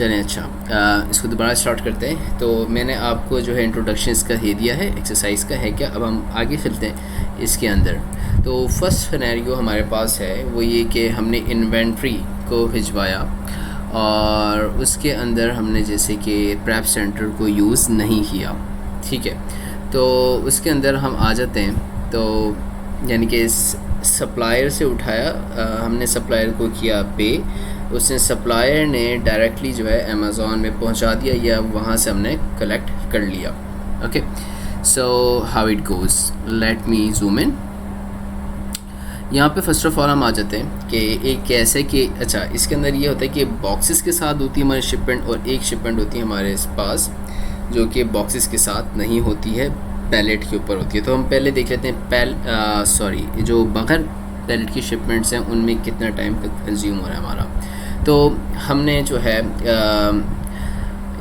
चलें अच्छा, इसको दोबारा स्टार्ट करते हैं। तो मैंने आपको जो है इंट्रोडक्शन इसका दे दिया है, एक्सरसाइज का है क्या। अब हम आगे चलते हैं इसके अंदर। तो फर्स्ट सिनेरियो हमारे पास है वो ये कि हमने इन्वेंट्री को भिजवाया और उसके अंदर हमने जैसे कि प्रेप सेंटर को यूज़ नहीं किया, ठीक है। तो उसके अंदर हम आ जाते हैं, तो यानी कि सप्लायर से उठाया, हमने सप्लायर को किया पे, उसने सप्लायर ने डायरेक्टली जो है अमेज़ॉन में पहुंचा दिया या वहाँ से हमने कलेक्ट कर लिया। Okay, so how it goes, let me zoom in. यहाँ पे फर्स्ट ऑफ ऑल हम आ जाते हैं कि एक कैसे कि अच्छा, इसके अंदर ये होता है कि बॉक्सेस के साथ होती है हमारी शिपमेंट और एक शिपमेंट होती है हमारे पास जो कि बॉक्सेस के साथ नहीं होती है, पैलेट के ऊपर होती है। तो हम पहले देख लेते हैं जो बगैर पैलेट की शिपमेंट्स हैं उनमें कितना टाइम तक कंज्यूम हो रहा है हमारा। तो हमने जो है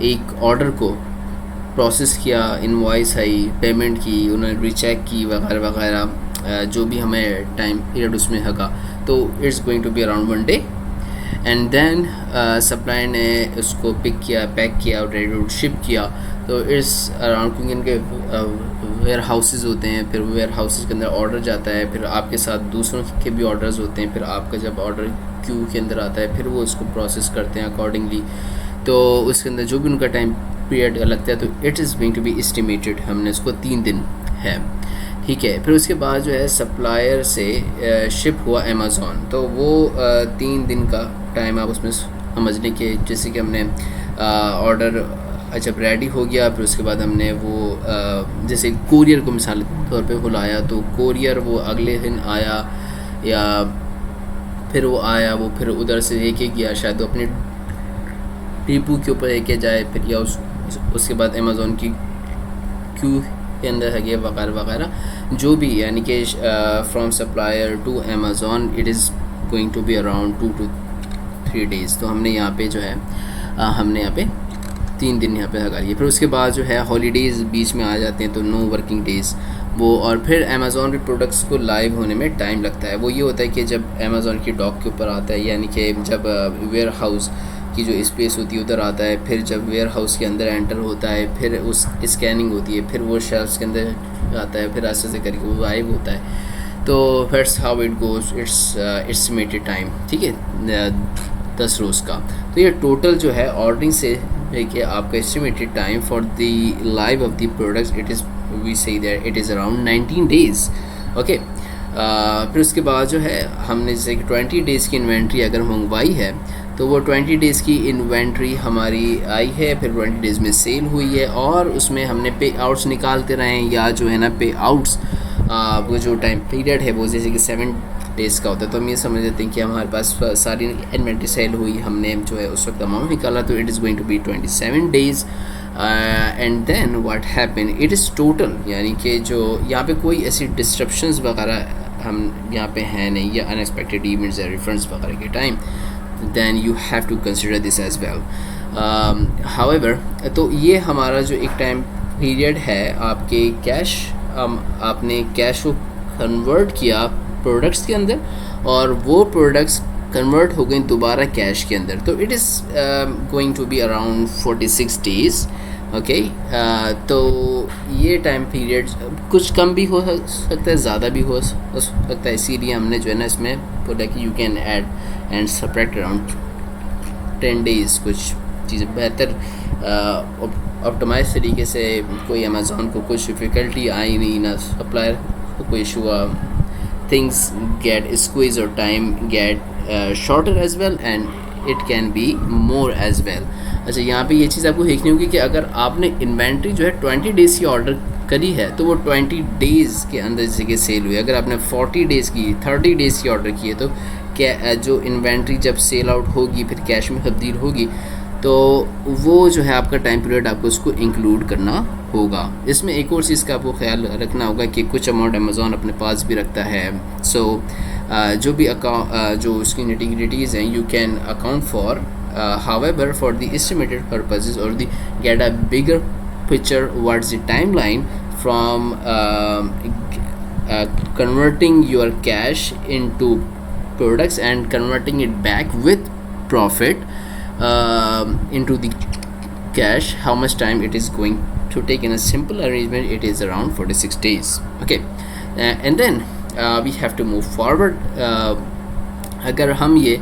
एक ऑर्डर को प्रोसेस किया, इनवॉइस आई, पेमेंट की, उन्होंने रीचेक की वगैरह वगैरह, जो भी हमें टाइम पीरियड उसमें होगा, तो it's going to be around 1 day. And then supplier ने उसको पिक किया, पैक किया और रेडी टू शिप किया। तो इट्स अराउंड, क्योंकि इनके वेयर हाउसेज़ होते हैं, फिर वेयर हाउसेज़ के अंदर ऑर्डर जाता है, फिर आपके साथ दूसरों के भी ऑर्डर्स होते हैं, फिर आपका जब ऑर्डर क्यू के अंदर आता है फिर वो उसको प्रोसेस करते हैं अकॉर्डिंगली। तो उसके अंदर जो भी उनका टाइम पीरियड लगता है तो it is going to be estimated, हमने उसको 3 दिन है, ठीक है। फिर उसके बाद जो है सप्लायर से शिप हुआ अमेज़ॉन, तो वो 3 दिन का टाइम आप उसमें समझने के, जैसे कि हमने ऑर्डर जब रेडी हो गया, फिर उसके बाद हमने वो जैसे कोरियर को मिसाल तौर पे बुलाया, तो कोरियर वो अगले दिन आया या फिर वो आया, वो फिर उधर से लेके गया, शायद वो अपने डिपो के ऊपर लेके जाए, फिर या उसके बाद अमेज़ॉन की क्यू के अंदर है वगैरह वगैरह जो भी, यानी कि from supplier to Amazon it is going to be around 2 to 3 days। तो हमने यहाँ पे जो है हमने यहाँ पे 3 दिन यहाँ पे लगा लिए। फिर उसके बाद जो है हॉलीडेज़ बीच में आ जाते हैं, तो 9 वर्किंग डेज़ वो। और फिर अमेज़ॉन के प्रोडक्ट्स को लाइव होने में टाइम लगता है। वो ये होता है कि जब अमेज़ॉन की डॉक के ऊपर आता है, यानी कि जब वेयर हाउस की जो स्पेस होती है उधर आता है, फिर जब वेयर हाउस के अंदर एंटर होता है, फिर उस स्कैनिंग होती है, फिर वो शेल्फ्स के अंदर आता है, फिर आस्ते से करके वो लाइव होता है। तो that's how it goes, it's estimated time, ठीक है, 10 रोज़ का। तो ये टोटल जो है ऑर्डरिंग से लेके आपका estimated time for the live of the products it is, we say that it is around 19 days। Okay, फिर उसके बाद जो है हमने जैसे कि 20 days की इन्वेंट्री अगर मंगवाई है, तो वो 20 days की इन्वेंट्री हमारी आई है, फिर 20 days में सेल हुई है, और उसमें हमने पे आउट्स निकालते रहें, या जो है ना पे आउट्स वो जो टाइम पीरियड है वो जैसे कि 7 days का होता है। तो हम ये समझ लेते हैं कि हमारे पास सारी इन्वेंट्री सेल हुई, हमने जो है उस वक्त अमाउंट निकाला, तो it is going to be 27 days। And then what happen, it is total, यानी कि जो यहाँ पे कोई ऐसी डिस्ट्रप्शंस वगैरह हम यहाँ पे हैं नहीं, या अनएक्सपेक्टेड इवेंट्स या रिफंड्स वगैरह के time, then you have to consider this as well। however, तो ये हमारा जो एक टाइम पीरियड है आपके कैश, आपने कैश को कन्वर्ट किया प्रोडक्ट्स के अंदर, और वो प्रोडक्ट्स कन्वर्ट हो गए दोबारा कैश के अंदर, तो it is going to be around 46 days। Okay, तो ये टाइम पीरियड कुछ कम भी हो सकता है, ज़्यादा भी हो सकता है, इसीलिए हमने जो है ना इसमें बोला कि you can add and subtract around 10 days। कुछ चीज़ें बेहतर ऑप्टिमाइज तरीके से, कोई अमेज़ॉन को कुछ डिफ़िकल्टी आई नहीं, ना सप्लायर को कोई इशू हुआ, थिंग्स गेट स्क्वीज और time get shorter as well and it can be more as well. अच्छा, यहाँ पे ये चीज़ आपको देखनी होगी कि अगर आपने इन्वेंट्री जो है 20 days की ऑर्डर करी है, तो वो 20 days के अंदर जैसे कि सेल हुई। अगर आपने 40 days की, 30 days की ऑर्डर की है, तो क्या जो इन्वेंट्री जब सेल आउट होगी फिर कैश में तब्दील होगी, तो वो जो है आपका टाइम पीरियड आपको उसको इंक्लूड करना होगा। इसमें एक और चीज़ का आपको ख्याल रखना होगा कि कुछ अमाउंट अमेज़ॉन अपने पास भी रखता है। सो जो भी जो उसकी निटिग्रिटीज़ हैं you can account for, however for the estimated purposes or the get a bigger picture what's the timeline from converting your cash into products and converting it back with profit, into the cash, how much time it is going to take. In a simple arrangement, it is around 46 days. Okay, and then we have to move forward. अगर हम ये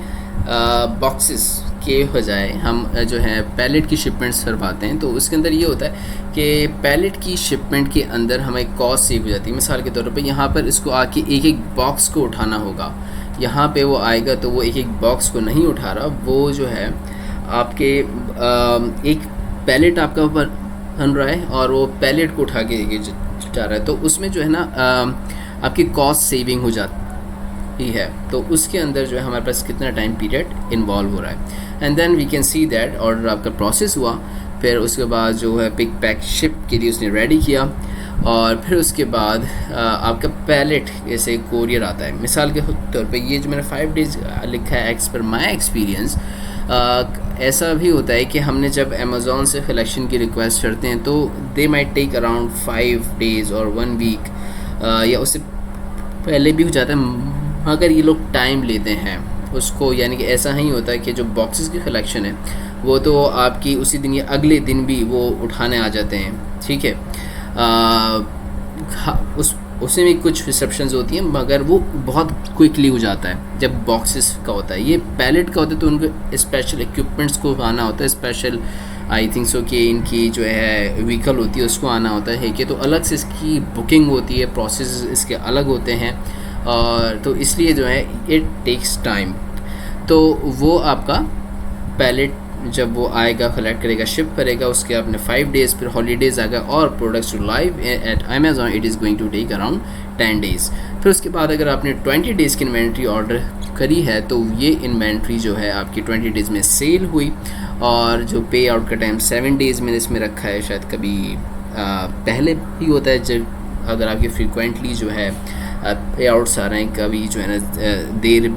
boxes के बजाय हम जो है palette की shipments करवाते हैं, तो उसके अंदर ये होता है कि पैलेट की शिपमेंट के अंदर हमें कॉस्ट सेव हो जाती है. मिसाल के तौर पे यहाँ पर इसको आके एक एक बॉक्स को उठाना होगा. यहाँ पे वो आएगा तो वो एक एक बॉक्स को नहीं उठा रहा, वो जो है आपके एक पैलेट आपका ऊपर बन रहा है और वो पैलेट को उठा के जा रहा है. तो उसमें जो है ना आपकी कॉस्ट सेविंग हो जाती है. तो उसके अंदर जो है हमारे पास कितना टाइम पीरियड इन्वॉल्व हो रहा है. And then we can see that order आपका प्रोसेस हुआ. फिर उसके बाद जो है पिक पैक शिप के लिए उसने रेडी किया, और फिर उसके बाद आपका पैलेट जैसे कोरियर आता है. मिसाल के तौर पे ये जो मैंने 5 डेज़ लिखा है एक्स पर माई एक्सपीरियंस, ऐसा भी होता है कि हमने जब अमेज़ॉन से कलेक्शन की रिक्वेस्ट करते हैं तो they might take around 5 days और 1 वीक, या उससे पहले भी हो जाता है, मगर ये लोग टाइम लेते हैं उसको. यानी कि ऐसा नहीं होता है कि जो बॉक्सेस की कलेक्शन है वो तो आपकी उसी दिन या अगले दिन भी वो उठाने आ जाते हैं. ठीक है, उसमें भी कुछ रिसेप्शंस होती हैं, मगर वो बहुत क्विकली हो जाता है जब बॉक्सेस का होता है. ये पैलेट का होता है तो उनको स्पेशल इक्विपमेंट्स को आना होता है, स्पेशल आई थिंक सो कि इनकी जो है व्हीकल होती है उसको आना होता है कि तो अलग से इसकी बुकिंग होती है, प्रोसेस इसके अलग होते हैं, और तो इसलिए जो है इट टेक्स टाइम. तो वो आपका पैलेट जब वो आएगा, कलेक्ट करेगा, शिप करेगा, उसके अपने 5 डेज़, फिर हॉलीडेज़ आएगा, और products to live at Amazon it is going to take around 10 days. फिर उसके बाद अगर आपने 20 डेज़ की इन्वेंट्री ऑर्डर करी है तो ये इन्वेंट्री जो है आपकी 20 डेज़ में सेल हुई, और जो पे आउट का टाइम 7 डेज़ मैंने इसमें रखा है. शायद कभी पहले भी होता है जब अगर आपके फ्रीक्वेंटली जो है पे आउट्स आ रहे हैं, कभी जो है ना देर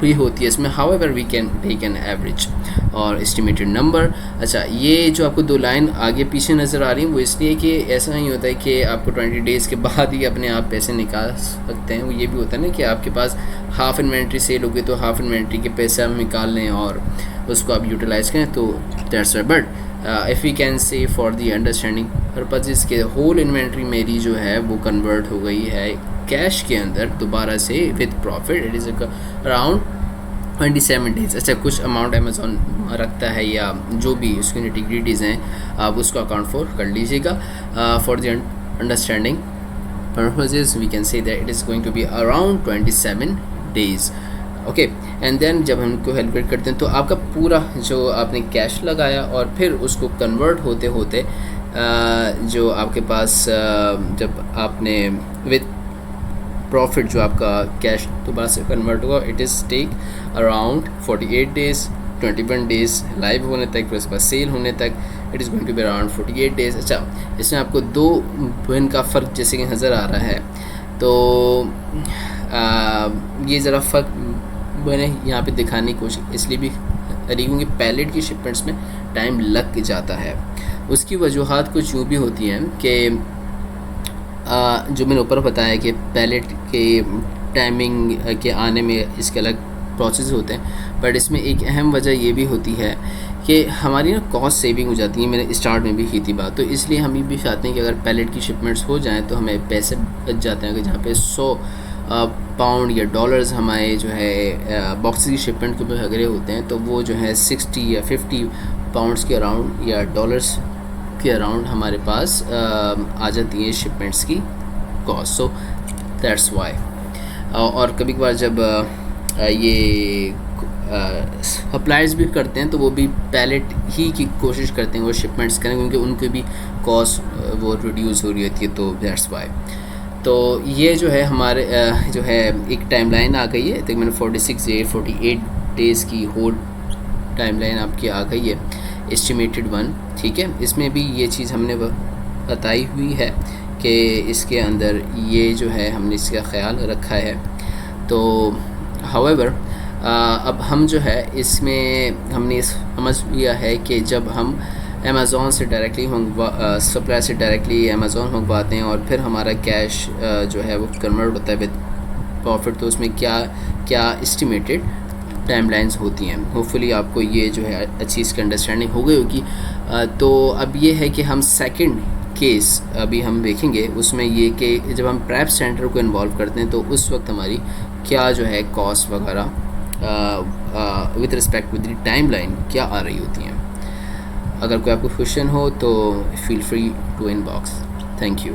भी होती है इसमें. However we can take an average और एस्टिमेटेड नंबर. अच्छा, ये जो आपको 2 लाइन आगे पीछे नज़र आ रही हैं वो इसलिए कि ऐसा नहीं होता है कि आपको 20 डेज़ के बाद ही अपने आप पैसे निकाल सकते हैं. वो ये भी होता है ना कि आपके पास हाफ़ इन्वेंट्री सेल होगी तो हाफ़ इन्वेंट्री के पैसे आप निकाल लें और उसको आप यूटिलाइज़ करें, तो that's right. But if we can say for the understanding purpose के होल इन्वेंट्री मेरी जो है वो कन्वर्ट हो गई है कैश के अंदर दोबारा से with profit. It is around 27 days. अच्छा, कुछ अमाउंट अमेज़ॉन रखता है या जो भी उसकी निटिग्रिटीज़ हैं आप उसको अकाउंट फॉर कर लीजिएगा. For the understanding purposes we can say that it is going to be around 27 days. Okay, and then जब हम इनको कैलकुलेट करते हैं तो आपका पूरा जो आपने कैश लगाया और फिर उसको कन्वर्ट होते होते जो आपके पास जब आपने विद प्रॉफिट जो आपका कैश दोबारा से कन्वर्ट हुआ, it is take around 48 days, 21 days live होने तक, फिर उसके बाद सेल होने तक. It is going to be around 48 days. अच्छा, इसमें आपको 2 दिन का फ़र्क जैसे कि नज़र आ रहा है, तो ये ज़रा फ़र्क मैंने यहाँ पे दिखाने की कोशिश इसलिए भी करी क्योंकि पैलेट की शिपमेंट्स में टाइम लग जाता है. उसकी वजूहात कुछ यूँ भी होती हैं कि जो मैंने ऊपर बताया कि पैलेट के टाइमिंग के आने में इसके अलग प्रोसेस होते हैं, बट इसमें एक अहम वजह ये भी होती है कि हमारी ना कॉस्ट सेविंग हो जाती है. मैंने स्टार्ट में भी की थी बात, तो इसलिए हम ये भी चाहते हैं कि अगर पैलेट की शिपमेंट्स हो जाएं तो हमें पैसे बच जाते हैं. अगर जहाँ पे 100 पाउंड या डॉलर्स हमारे जो है बॉक्स की शिपमेंट के ऊपर अगरे होते हैं, तो वो जो है 60 या 50 पाउंड्स के अराउंड या डॉलर्स के अराउंड हमारे पास आ जाती है शिपमेंट्स की कॉस्ट. So that's why. और कभी कभार जब ये सप्लायर्स भी करते हैं तो वो भी पैलेट ही की कोशिश करते हैं वो शिपमेंट्स करें, क्योंकि उनकी भी कॉस्ट वो रिड्यूस हो रही होती है. तो दैट्स वाई. तो ये जो है हमारे जो है एक टाइमलाइन आ गई है. तो मैंने 48 डेज़ की होल टाइमलाइन आपकी आ गई है, एस्टिमेटेड वन. ठीक है, इसमें भी ये चीज़ हमने बताई हुई है कि इसके अंदर ये जो है हमने इसका ख्याल रखा है. तो हाउएवर अब हम जो है इसमें हमने समझ लिया है कि जब हम अमेज़ॉन से डायरेक्टली सप्लायर से डायरेक्टली अमेज़ॉन मंगवाते हैं और फिर हमारा कैश जो है वो कन्वर्ट होता है विद प्रॉफिट, तो उसमें क्या क्या एस्टिमेटेड टाइमलाइंस होती हैं। होपफुली आपको ये जो है अच्छी इसकी अंडरस्टैंडिंग हो गई होगी। तो अब ये है कि हम सेकंड केस अभी हम देखेंगे, उसमें ये कि जब हम प्रेप सेंटर को इन्वॉल्व करते हैं तो उस वक्त हमारी क्या जो है कॉस्ट वगैरह with respect with the timeline क्या आ रही होती हैं। अगर कोई आपको क्वेश्चन हो तो feel free to inbox. Thank you.